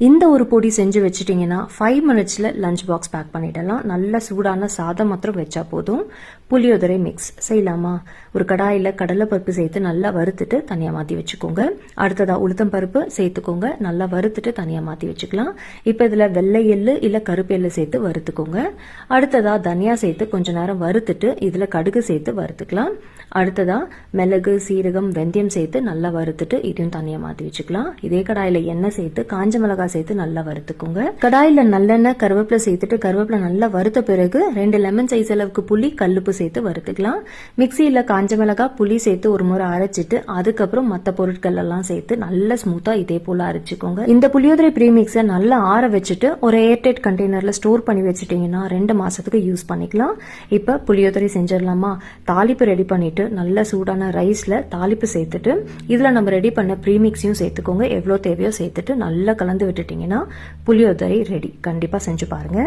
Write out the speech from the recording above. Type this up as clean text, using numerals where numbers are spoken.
இந்த ஒரு பொடி செஞ்சு வச்சுட்டீங்கன்னா 5 மினிட்ஸில் லஞ்ச் பாக்ஸ் பேக் பண்ணிடலாம். நல்ல சூடான சாதம் மாத்திரம் வச்சா போதும். புளியோதரை மிக்ஸ் செய்யலாமா? ஒரு கடாயில் கடலைப்பருப்பு சேர்த்து நல்லா வறுத்துட்டு தனியாக மாற்றி வச்சுக்கோங்க. அடுத்ததாக உளுத்தம் பருப்பு சேர்த்துக்கோங்க. நல்லா வறுத்துட்டு தனியாக மாற்றி வச்சுக்கலாம். இப்போ இதில் வெள்ளை எள்ளு இல்லை கருப்பு எள்ளு சேர்த்து வறுத்துக்கோங்க. அடுத்ததாக தனியா சேர்த்து கொஞ்ச நேரம் வறுத்துட்டு இதில் கடுகு சேர்த்து வறுத்துக்கலாம். அடுத்ததாக மிளகு, சீரகம், வெந்தயம் சேர்த்து நல்லா வறுத்துட்டு இதையும் தனியாக மாற்றி வச்சுக்கலாம். இதே கடாயில் எண்ணெய் சேர்த்து காஞ்ச மிளகாய் சேர்த்து நல்லா வறுத்துக்கோங்க. கடாயில நல்லெண்ணெய், கருவேப்பிலை சேர்த்துட்டு கருவேப்பிலை நல்லா வறுத்த பிறகு 2 லெமன் சைஸ் அளவுக்கு புளி, கல்லுப்பு சேர்த்து வறுத்துக்கலாம். மிக்சியில காஞ்ச மிளகாய், புளி சேர்த்து ஒரு முறை அரைச்சிட்டு அதுக்கப்புறம் மற்ற பொருட்கள் எல்லாம் சேர்த்து நல்லா ஸ்மூத்தா இதே போல அரைச்சுக்கோங்க. இந்த புளியோதரை ப்ரீமிக்ஸை நல்லா ஆற வச்சுட்டு ஒரு ஏர்டைட் கண்டெய்னர்ல ஸ்டோர் பண்ணி வச்சுட்டீங்கன்னா 2 மாசத்துக்கு யூஸ் பண்ணிக்கலாம். இப்ப புளியோதரை செஞ்சிடலாமா? தாளிப்பு ரெடி பண்ணிட்டு நல்ல சூடான ரைஸ்ல தாளிப்பு சேர்த்துட்டு இதுல நம்ம ரெடி பண்ண ப்ரீமிக்ஸையும் சேர்த்துக்கோங்க. எவ்வளவு தேவையோ சேர்த்துட்டு நல்லா கலந்து விட்டுட்டீங்கன்னா புளியோதரை ரெடி. கண்டிப்பா செஞ்சு பாருங்க.